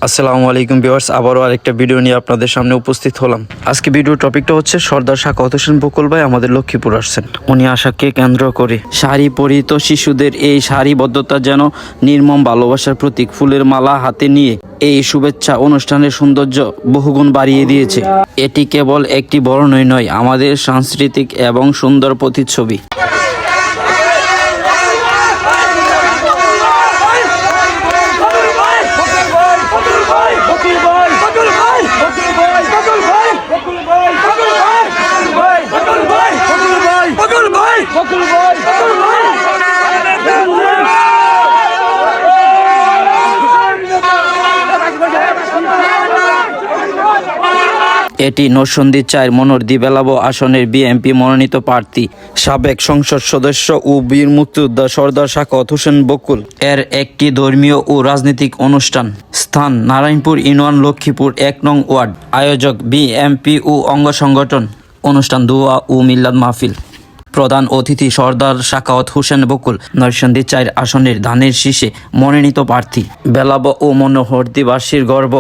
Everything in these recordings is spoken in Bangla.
আসসালামু আলাইকুম ভিউয়ার্স, আবারও আরেকটা ভিডিও নিয়ে আপনাদের সামনে উপস্থিত হলাম। আজকে ভিডিও টপিকটা হচ্ছে সর্দার সাখাওয়াত হোসেন বকুল ভাই আমাদের লক্ষ্মীপুর আসছেন। উনি আশাকে কেন্দ্র করে শাড়ি পরিহিত শিশুদের এই সারিবদ্ধতা যেন নির্মম ভালোবাসার প্রতীক। ফুলের মালা হাতে নিয়ে এই শুভেচ্ছা অনুষ্ঠানের সৌন্দর্য বহুগুণ বাড়িয়ে দিয়েছে। এটি কেবল একটি বর্ণই নয়, আমাদের সাংস্কৃতিক এবং সুন্দর প্রতিচ্ছবি। এটি নরসিংদী ৪ মনোহরদী বেলাবো আসনের বিএনপি মনোনীত প্রার্থী সাবেক সংসদ সদস্য ও বীর মুক্তিযোদ্ধা সর্দার সাখাওয়াত হোসেন বকুল এর একটি ধর্মীয় ও রাজনৈতিক অনুষ্ঠান। স্থান নারায়ণপুর ইউনিয়ন, লক্ষ্মীপুর ১ নং ওয়ার্ড। আয়োজক বিএনপি ও অঙ্গ সংগঠন। অনুষ্ঠান দোয়া ও মিলাদ মাহফিল। প্রধান অতিথি সর্দার সাখাওয়াত হোসেন বকুল, নরসিংদী ৪ আসনের ধানের শীষে মনোনীত প্রার্থী। বেলাবো ও মনোহরদীবাসীর গর্ব।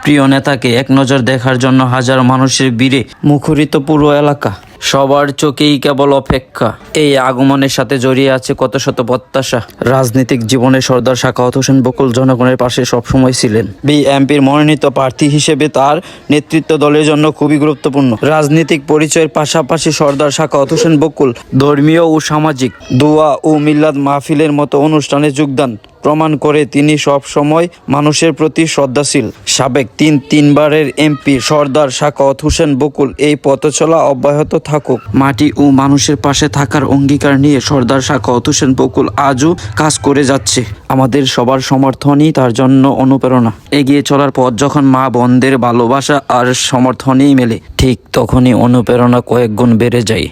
প্রিয় নেতাকে এক নজর দেখার জন্য হাজার মানুষের ভিড়ে মুখরিত পুরো এলাকা। সবার চোখেই কেবল অপেক্ষা। এই আগমনের সাথে জড়িয়ে আছে কত শত প্রত্যাশা। রাজনৈতিক জীবনে সর্দার সাখাওয়াত হোসেন বকুল জনগণের পাশে সবসময় ছিলেন। বিএনপির মনোনীত প্রার্থী হিসেবে তার নেতৃত্ব দলের জন্য খুবই গুরুত্বপূর্ণ। রাজনৈতিক পরিচয়ের পাশাপাশি সর্দার সাখাওয়াত হোসেন বকুল ধর্মীয় ও সামাজিক দোয়া ও মিলাদ মাহফিলের মতো অনুষ্ঠানে যোগদান প্রমাণ করে তিনি সব সময় মানুষের প্রতি শ্রদ্ধাশীল। সাবেক তিনবারের এমপি সর্দার সাখাওয়াত হোসেন বকুল এই পথচলা অব্যাহত থাকুক। মাটি ও মানুষের পাশে থাকার অঙ্গীকার নিয়ে সর্দার সাখাওয়াত হোসেন বকুল আজও কাজ করে যাচ্ছে। আমাদের সবার সমর্থনই তার জন্য অনুপ্রেরণা। এগিয়ে চলার পথ যখন মা বোনদের ভালোবাসা আর সমর্থনই মেলে, ঠিক তখনই অনুপ্রেরণা কয়েক গুণ বেড়ে যায়।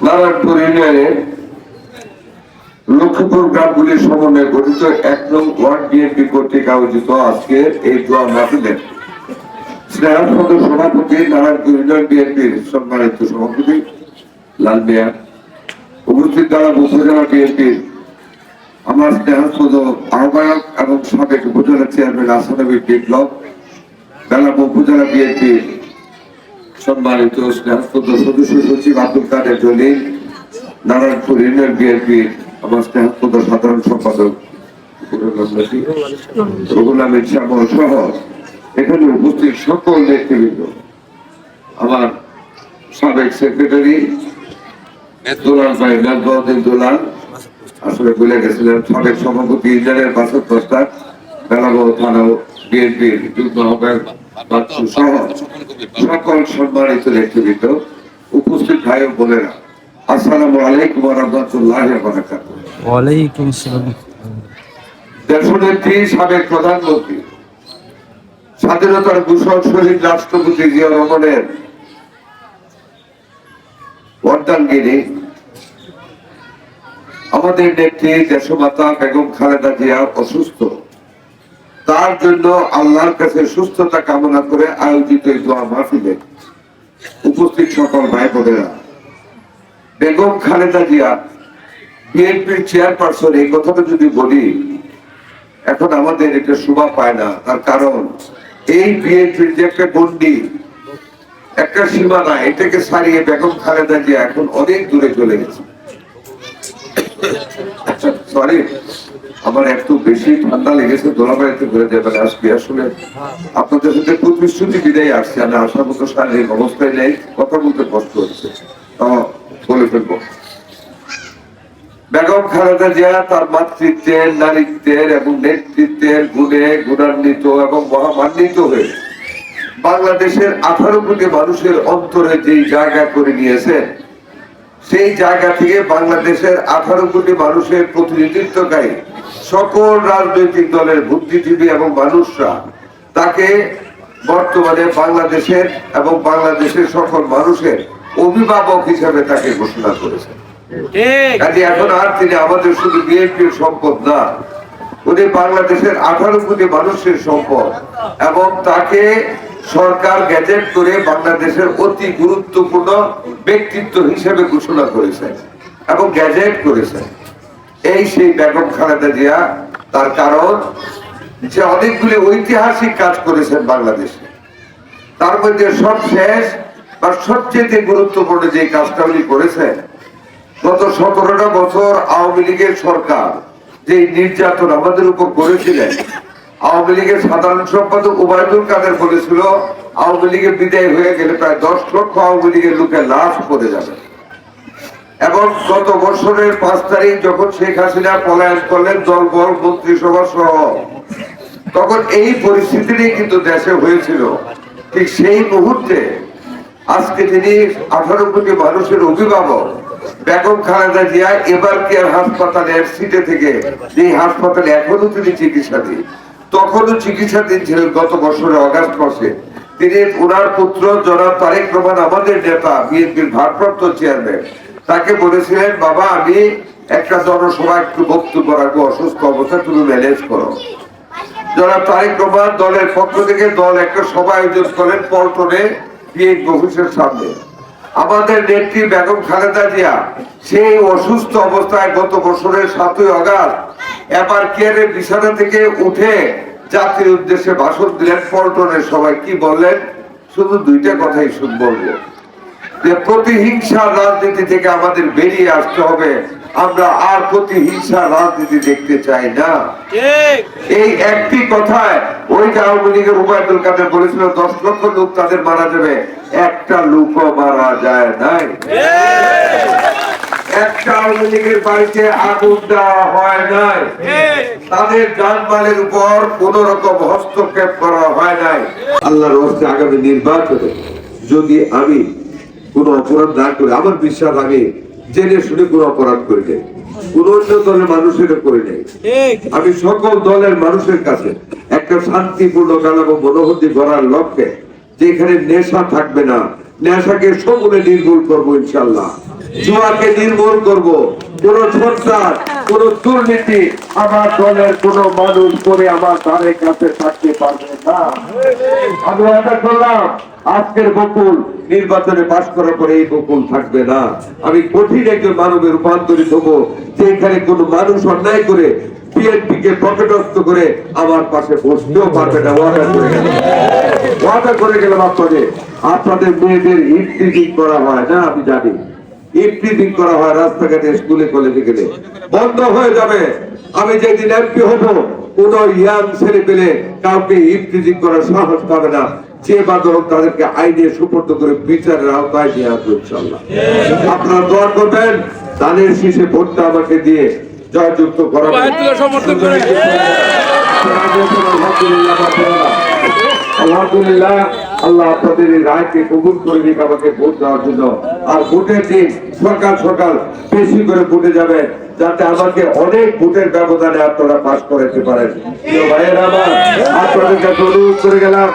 নারায়ণপুর ইউনিয়নের লক্ষ্মীপুর গ্রামগুলির সমন্বয়ে গঠিত ১ নং ওয়ার্ড বিএনপি কর্তৃক আয়োজিত আজকের এই দোয়া মাহফিলে স্নেহাসদ সভাপতি, নারায়ণপুর ইউনিয়ন বিএনপির সম্মানিত সভাপতি লাল মিয়া, উপস্থিত দ্বারা উপজেলা বিএনপির আমার স্নেহাসদ আহ্বায়ক এবং সাবেক উপজেলা চেয়ারম্যান আসানবী বিপ্লব, বেলাবো উপজেলা বিএনপির সম্মানিত স্নেহাসদ সদস্য সচিব আব্দুল কাদের জলিল, নারায়ণপুর ইউনিয়ন বিএনপির আমার স্নেহাসদ সাধারণ সম্পাদক রুহুল আমিন শ্যামল সহ এখানে উপস্থিত সকল নেতৃবৃন্দ, আমার সাবেক সেক্রেটারি দুলাল ভাই মেজবাউদ্দিন দুলাল, আসলে ভুলে গেছিলেন, সাবেক সভাপতি ইউনিয়নের বাসক প্রস্তাব বেলাবো থানা বিএনপির যুগ্ম আহ্বায়ক সহ সকল সম্মানিত নেতৃবৃন্দ, উপস্থিত ভাই ও বোনেরা, আসসালামু আলাইকুম ওয়া রাহমাতুল্লাহি ওয়া বারাকাতুহু। ওয়ালাইকুম আসসালাম। দেশনেত্রী, সাবেক প্রধানমন্ত্রী, স্বাধীনতার ঘোষক শহীদ রাষ্ট্রপতি জিয়া রহমানের বর্ধাঙ্গিনী আমাদের নেত্রী দেশমাতা বেগম খালেদা জিয়া অসুস্থ। তার জন্য আল্লাহর কাছে সুস্থতা কামনা করে আয়োজিত এই দোয়া মাহফিলে উপস্থিত সকল ভাই বোনেরা, বেগম খালেদা জিয়া বিএনপির চেয়ারপারসন, এই কথাটা যদি বলি এখন আমাদের এটা শোভা পায় না। তার কারণ এই বিএনপির যে একটা গণ্ডি, একটা সীমানা, এটাকে ছাড়িয়ে বেগম খালেদা জিয়া এখন অনেক দূরে চলে গেছে। সরি, আমার একটু বেশি ঠান্ডা লেগেছে, দোলাবাড়িতে ঘুরে যাবেন। আজকে আসলে আপনাদের সাথে প্রতিশ্রুতি বিদায় আসছে, আমি আসার মতো শারীরিক অবস্থায় নেই, কথা বলতে কষ্ট হচ্ছে, বলে ফেলবো। বেগম খালেদা জিয়া তার মাতৃত্বের, নারীত্বের এবং নেতৃত্বের গুণে গুণান্বিত এবং মহামান্বিত হয়ে বাংলাদেশের 18 কোটি মানুষের অন্তরে যেই জায়গা করে নিয়েছেন, সেই জায়গা থেকে বাংলাদেশের 18 কোটি মানুষের প্রতিনিধিত্বকারী সকল রাজনৈতিক দলের বুদ্ধিজীবী এবং মানুষরা তাকে বর্তমানে বাংলাদেশের এবং বাংলাদেশের সকল মানুষের অভিভাবক হিসেবে তাকে ঘোষণা করেছেন। এখন আর তিনি আমাদের শুধু বিএনপির সম্পদ না, উনি বাংলাদেশের 18 কোটি মানুষের সম্পদ, এবং তাকে সরকার গ্যাজেট করে বাংলাদেশের অতি গুরুত্বপূর্ণ ব্যক্তিত্ব হিসেবে ঘোষণা করেছে। এবং গ্যাজেট করেছেন। এই সেই বেগম খালেদা জিয়া। তার কারণ যে অনেকগুলি ঐতিহাসিক কাজ করেছেন বাংলাদেশে, তার মধ্যে সবশেষ বা সবচেয়ে গুরুত্বপূর্ণ যে কাজটা উনি করেছেন, গত 17টা বছর আওয়ামী লীগের সরকার যে নির্যাতন আমাদের উপর করেছিলেন, আওয়ামী লীগের সাধারণ সম্পাদক ওবায়দুল কাদের বলেছিল আওয়ামী লীগের বিদায় হয়ে গেলে প্রায় 10 লক্ষ আওয়ামী লীগের লোকের লাশ পড়ে যাবে। এবং গত বছরের 5 তারিখ যখন শেখ হাসিনা পলায়ন করলেন দলবল মন্ত্রিসভা সহ, তখন এই পরিস্থিতিটাই কিন্তু দেশে হয়েছিল। ঠিক সেই মুহূর্তে আজকে যিনি 18 কোটি মানুষের অভিভাবক বেগম খালেদা জিয়া এবার কেয়ার হাসপাতালের সিটে থেকে, যে হাসপাতালে এখনো তিনি চিকিৎসাধীন, তখনও চিকিৎসাধীন ছিলেন গত বছরের অগাস্ট মাসে, তিনি ওনার পুত্র জনাব তারেক রহমান, আমাদের নেতা, বিএনপির ভারপ্রাপ্ত চেয়ারম্যান, তাকে বলেছিলেন বাবা আমি একটা জনসভা একটু বক্তব্য রাখবো, অসুস্থ অবস্থা, তুমি ম্যানেজ করো। জনাব তারেক রহমান দলের পক্ষ থেকে দল একটা সভা আয়োজন করেন পল্টনে বিএনপি অফিসের সামনে। আমাদের নেত্রী বেগম খালেদা জিয়া সেই অসুস্থ অবস্থায় গত বছরের 7ই আগস্ট এবার কেয়ারের বিছানা থেকে উঠে জাতির উদ্দেশ্যে ভাষণ দিলেন পল্টনের সবাই। কি বললেন? শুধু দুইটা কথাই বলবো, যে প্রতিহিংসার রাজনীতি থেকে আমাদের বেরিয়ে আসতে হবে, আমরা আর প্রতিহিংসার রাজনীতি দেখতে চাই না। এই একটি কথায় ওই যে আওয়ামী লীগের ওবায়দুল কাদের বলেছিল 10 লক্ষ লোক তাদের মারা যাবে, একটা লোকও মারা যায় নাই। একটা আওয়ামী লীগের বাড়িতে আগুন দেওয়া হয় নাই, তাদের জানমালের উপর কোন রকম হস্তক্ষেপ করা হয় নাই। আল্লাহর হস্তে আগামী নির্বাচনে যদি আমি কোন অপরাধ না করে, আমার বিশ্বাস আমি জেনে শুনে কোন অপরাধ করি নাই, কোন অন্য দলের মানুষের করে নেই, আমি সকল দলের মানুষের কাছে একটা শান্তিপূর্ণ কাল এবং মনোহতি করার লক্ষ্যে যেখানে নেশা থাকবে না, নেশাকে সমূলে নির্মূল করবো ইনশাল্লাহ, জুয়াকে নির্মূল করব, কোন সন্ত্রাস, কোন দুর্নীতি আমার দলের কোন মানুষ করে আমার দ্বারের কাছে থাকতে পারবে না। আমি ওয়াদা করলাম আজকের বকুল নির্বাচনে পাশ করার পরে এই বকুল থাকবে না। আমি কঠিন একজন মানবে রূপান্তরিত হবো, যেখানে কোন মানুষ অন্যায় করে বিএনপি কে পকেটস্থ করে আমার পাশে বসতেও পারবে না। ওয়াদা করে গেলাম আপনাদের মেয়েদের ইফতিজিং করা হয় না, আমি জানি ইফতিজিং করা হয় রাস্তাঘাটে, স্কুলে কলেজে গেলে, বন্ধ হয়ে যাবে। আমি যেদিন এমপি হবো কোন ইয়াং ছেলে পেলে কাউকে ইফতিজিং করার সাহস পাবে না, যে বাদক তাদেরকে আইনে সুপর্দ করে বিচারের আওতায় নিয়ে আসবে ইনশাআল্লাহ। আপনারা দোয়া করবেন, ধানের শীষে ভোটটা আমাকে দিয়ে জয়যুক্ত করাবেন। আলহামদুলিল্লাহ, আল্লাহ আপনাদের এই রায়কে কবুল করে দিক আমাকে ভোট দেওয়ার জন্য। আর ভোটের দিন সকাল সকাল বেশি করে ভোটে যাবেন, যাতে আমাকে অনেক ভোটের ব্যবধানে আপনারা পাস করাতে পারেন। ভাইয়েরা আমার, আপনাদের কাছে অনুরোধ করে গেলাম,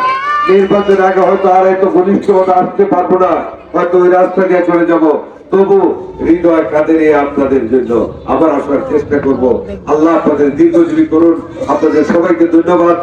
নির্বাচনের আগে হয়তো আর এত ঘনিষ্ঠতা আসতে পারবো না, হয়তো ওই রাস্তা দিয়ে চলে যাব, তবু হৃদয় কাঁধে নিয়ে আপনাদের জন্য আবার আসার চেষ্টা করব। আল্লাহ আপনাদের দীর্ঘজীবী করুন। আপনাদের সবাইকে ধন্যবাদ।